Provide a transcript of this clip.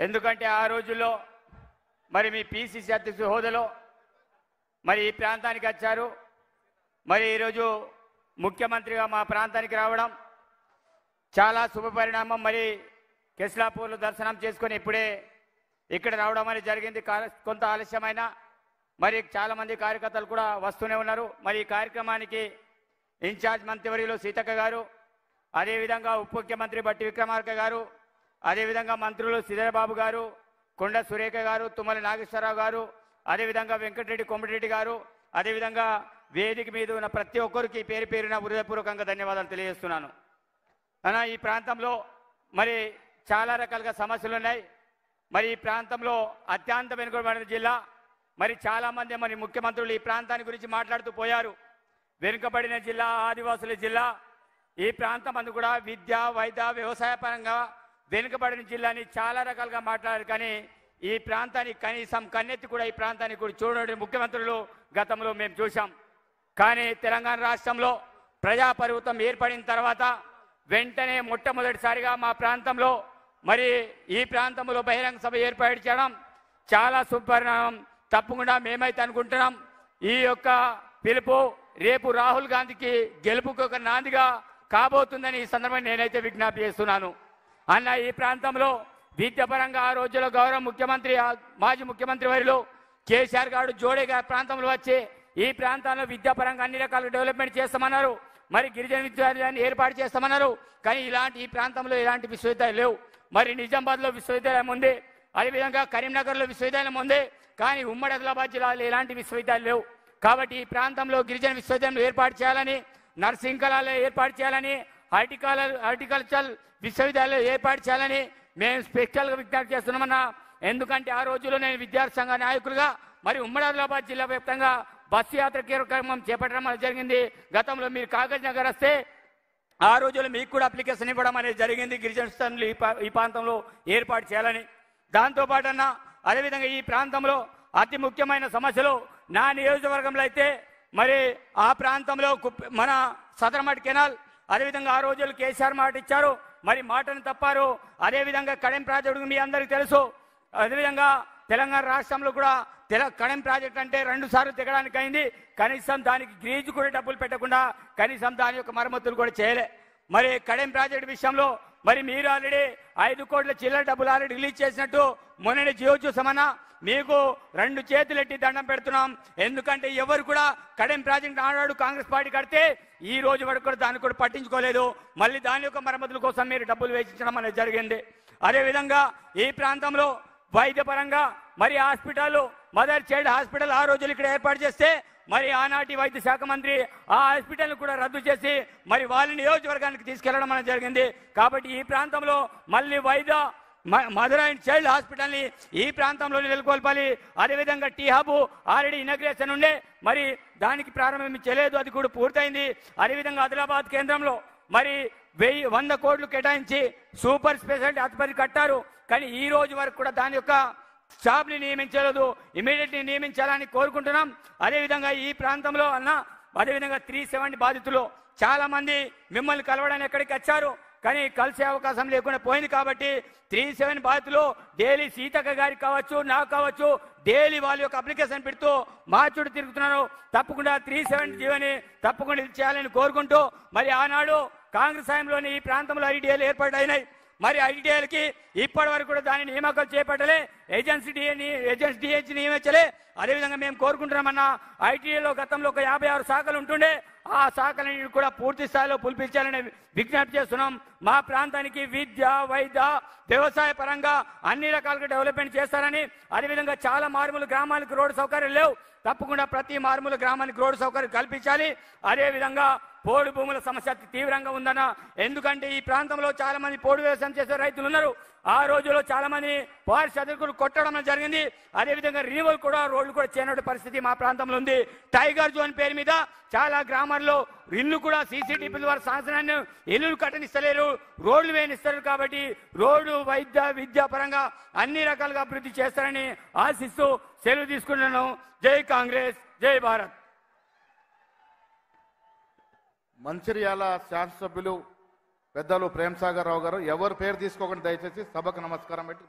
ఎందుకంటే ఆ రోజుల్లో మరి మీ పిసిసి అధ్యక్షుడి హోదాలో మరి ఈ ప్రాంతానికి వచ్చారు. మరి ఈరోజు ముఖ్యమంత్రిగా మా ప్రాంతానికి రావడం చాలా శుభపరిణామం. మరి కెస్లాపూర్లో దర్శనం చేసుకొని ఇప్పుడే ఇక్కడ రావడం అనేది జరిగింది. కొంత ఆలస్యమైన మరి చాలామంది కార్యకర్తలు కూడా వస్తూనే ఉన్నారు. మరి ఈ కార్యక్రమానికి ఇన్ఛార్జ్ మంత్రివర్యులు సీతక్క గారు, అదేవిధంగా ఉప ముఖ్యమంత్రి బట్టి విక్రమార్క గారు, అదేవిధంగా మంత్రులు శ్రీధరబాబు గారు, కొండ సురేఖ గారు, తుమ్మల నాగేశ్వరరావు గారు, అదేవిధంగా వెంకటరెడ్డి కోమటిరెడ్డి గారు, అదేవిధంగా వేదిక మీద ఉన్న ప్రతి ఒక్కరికి పేరు పేరున హృదయపూర్వకంగా ధన్యవాదాలు తెలియజేస్తున్నాను. అన్న ఈ ప్రాంతంలో మరి చాలా రకాలుగా సమస్యలు ఉన్నాయి. మరి ఈ ప్రాంతంలో అత్యంత వెనుకబడిన జిల్లా. మరి చాలామంది మరి ముఖ్యమంత్రులు ఈ ప్రాంతాన్ని గురించి మాట్లాడుతూ పోయారు. వెనుకబడిన జిల్లా, ఆదివాసుల జిల్లా. ఈ ప్రాంతం అందు కూడా విద్య, వైద్య, వ్యవసాయ పరంగా వెనుకబడిన జిల్లాని చాలా రకాలుగా మాట్లాడారు. కానీ ఈ ప్రాంతానికి కనీసం కన్నెత్తి కూడా ఈ ప్రాంతానికి కూడా చూడని ముఖ్యమంత్రులు గతంలో మేము చూసాం. కానీ తెలంగాణ రాష్ట్రంలో ప్రజాప్రభుత్వం ఏర్పడిన తర్వాత వెంటనే మొట్టమొదటిసారిగా మా ప్రాంతంలో మరి ఈ ప్రాంతంలో బహిరంగ సభ ఏర్పాటు చేయడం చాలా సుపరిణామం. తప్పకుండా మేమైతే అనుకుంటున్నాం ఈ యొక్క పిలుపు రేపు రాహుల్ గాంధీకి గెలుపుకు ఒక నాందిగా కాబోతుందని ఈ సందర్భంగా నేనైతే విజ్ఞప్తి చేస్తున్నాను. అన్న ఈ ప్రాంతంలో విద్యాపరంగా ఆ రోజుల్లో గౌరవ ముఖ్యమంత్రి మాజీ ముఖ్యమంత్రి వారిలో కేసీఆర్ గారు జోడేగా ప్రాంతంలో వచ్చి ఈ ప్రాంతంలో విద్యాపరంగా అన్ని రకాల డెవలప్మెంట్ చేస్తామన్నారు. మరి గిరిజన విద్యాలయాన్ని ఏర్పాటు చేస్తామన్నారు. కానీ ఈ ప్రాంతంలో ఇలాంటి విశ్వవిద్యాలయాలు లేవు. మరి నిజామాబాద్లో విశ్వవిద్యాలయం ఉంది, అదేవిధంగా కరీంనగర్లో విశ్వవిద్యాలయం ఉంది. కానీ ఉమ్మడి ఆదిలాబాద్ జిల్లాలో ఎలాంటి విశ్వవిద్యాలయాలు లేవు. కాబట్టి ఈ ప్రాంతంలో గిరిజన విశ్వవిద్యాలయం ఏర్పాటు చేయాలని, నర్సింగ్ కళాలయం ఏర్పాటు చేయాలని, హార్టికల్చర్ విశ్వవిద్యాలయం ఏర్పాటు చేయాలని మేము స్పెషల్గా విజ్ఞప్తి చేస్తున్నామన్నా. ఎందుకంటే ఆ రోజుల్లో నేను విద్యార్థి సంఘ నాయకులుగా మరి ఉమ్మడి ఆదిలాబాద్ జిల్లా వ్యాప్తంగా బస్సు యాత్ర కార్యక్రమం చేపట్టడం అనేది జరిగింది. గతంలో మీరు కాగజ్ నగర్ వస్తే ఆ రోజుల్లో మీకు కూడా అప్లికేషన్ ఇవ్వడం అనేది జరిగింది. గిరిజన స్థానాలు ఈ ప్రాంతంలో ఏర్పాటు చేయాలని. దాంతోపాటు అన్న అదేవిధంగా ఈ ప్రాంతంలో అతి ముఖ్యమైన సమస్యలు నా నియోజకవర్గంలో అయితే మరి ఆ ప్రాంతంలో మన సదరమట్ కెనాల్, అదేవిధంగా ఆ రోజుల్లో కేసీఆర్ మాట ఇచ్చారు, మరి మాటను తప్పారు. అదేవిధంగా కడెం ప్రాజెక్టు మీ అందరికీ తెలుసు. అదేవిధంగా తెలంగాణ రాష్ట్రంలో కూడా కడెం ప్రాజెక్ట్ అంటే 2 సార్లు తెగడానికి అయింది. కనీసం దానికి గ్రీజు కూడా డబ్బులు పెట్టకుండా కనీసం దాని యొక్క మరమ్మతులు కూడా చేయలే. మరి కడెం ప్రాజెక్టు విషయంలో మరి మీరు ఆల్రెడీ 5 కోట్ల చిల్లర డబ్బులు ఆల్రెడీ రిలీజ్ చేసినట్టు మొన్ననే జియో చూసామన్నా. మీకు 2 చేతులెట్టి దండం పెడుతున్నాం. ఎందుకంటే ఎవరు కూడా కడెం ప్రాజెక్ట్ ఆనాడు కాంగ్రెస్ పార్టీ కడితే ఈ రోజు వరకు కూడా దాన్ని కూడా పట్టించుకోలేదు. మళ్ళీ దాని యొక్క మరమ్మతుల కోసం మీరు డబ్బులు వేయించడం అనేది జరిగింది. అదేవిధంగా ఈ ప్రాంతంలో వైద్యపరంగా మరి హాస్పిటల్, మదర్ చైల్డ్ హాస్పిటల్ ఆ రోజులు ఇక్కడ ఏర్పాటు చేస్తే మరి ఆనాటి వైద్య శాఖ మంత్రి ఆ హాస్పిటల్ కూడా రద్దు చేసి మరి వాళ్ళ నియోజకవర్గానికి తీసుకెళ్లడం అనేది జరిగింది. కాబట్టి ఈ ప్రాంతంలో మళ్ళీ మదర్ అండ్ చైల్డ్ హాస్పిటల్ని ఈ ప్రాంతంలో నెలకొల్పాలి. అదేవిధంగా టీ హబ్ ఆల్రెడీ ఇనాగ్రేషన్ ఉండే మరి దానికి ప్రారంభం చేయలేదు, అది కూడా పూర్తయింది. అదేవిధంగా ఆదిలాబాద్ కేంద్రంలో మరి 100 కోట్లు కేటాయించి సూపర్ స్పెషాలిటీ ఆసుపత్రి కట్టారు. కానీ ఈ రోజు వరకు కూడా దాని యొక్క స్టాఫ్ని నియమించలేదు. ఇమీడియట్లీ నియమించాలని కోరుకుంటున్నాం. అదేవిధంగా ఈ ప్రాంతంలో అదేవిధంగా 370 బాధితులు చాలా మంది మిమ్మల్ని కలవడానికి ఎక్కడికి వచ్చారు, కానీ కలిసే అవకాశం లేకుండా పోయింది. కాబట్టి 370 బాధితులు డైలీ సీతక్క గారికి కావచ్చు, నాకు కావచ్చు, డైలీ వాళ్ళ యొక్క అప్లికేషన్ పెడుతూ మా చుట్టూ తిరుగుతున్నారు. తప్పకుండా 370 జీవని తప్పకుండా ఇది చేయాలని కోరుకుంటూ మరి ఆనాడు కాంగ్రెస్ హయాంలోని ఈ ప్రాంతంలో ఐటీఐలు ఏర్పాటైనాయి. మరి ఐటీఐలకి ఇప్పటి వరకు కూడా దాని నియామకాలు చేపట్టలే, ఏజెన్సీ డిహెచ్ నియమించలే. అదేవిధంగా మేము కోరుకుంటున్నామన్నా ఐటీఐలో గతంలో ఒక 56 శాఖలు ఉంటుండే, ఆ శాఖలని కూడా పూర్తి స్థాయిలో పులిపించాలని విజ్ఞప్తి చేస్తున్నాం. మా ప్రాంతానికి విద్య, వైద్య, వ్యవసాయ పరంగా అన్ని రకాలుగా డెవలప్మెంట్ చేస్తారని, అదేవిధంగా చాలా మారుమూల గ్రామాలకు రోడ్డు సౌకర్యం లేవు, తప్పకుండా ప్రతి మారుమూల గ్రామానికి రోడ్డు సౌకర్యం కల్పించాలి. అదేవిధంగా పోడు భూముల సమస్య తీవ్రంగా ఉందన్న. ఎందుకంటే ఈ ప్రాంతంలో చాలా మంది పోడు వ్యవసాయం చేసే రైతులు ఉన్నారు. ఆ రోజుల్లో చాలా మంది పారిశ్రామికులు కొట్టడం జరిగింది. అదేవిధంగా రినివల్ కూడా రోడ్లు కూడా చేయనటువంటి పరిస్థితి మా ప్రాంతంలో ఉంది. టైగర్ జోన్ పేరు మీద చాలా గ్రామాల్లో ఇల్లు కూడా సీసీటీపీ ద్వారా సంవత్సరాన్ని ఇల్లు కట్టనిస్తలేరు, రోడ్లు వేయనిస్తారు. కాబట్టి రోడ్డు, వైద్య, విద్యా పరంగా అన్ని రకాలుగా అభివృద్ధి చేస్తారని ఆశిస్తూ సెలవు తీసుకున్నాను. జై కాంగ్రెస్, జై భారత్. మంచిర్యాల శాసనసభ్యులు పెద్దలు ప్రేమ్ సాగర్ రావు గారు, ఎవరు పేరు తీసుకోకుండా దయచేసి సభకు నమస్కారం పెట్టి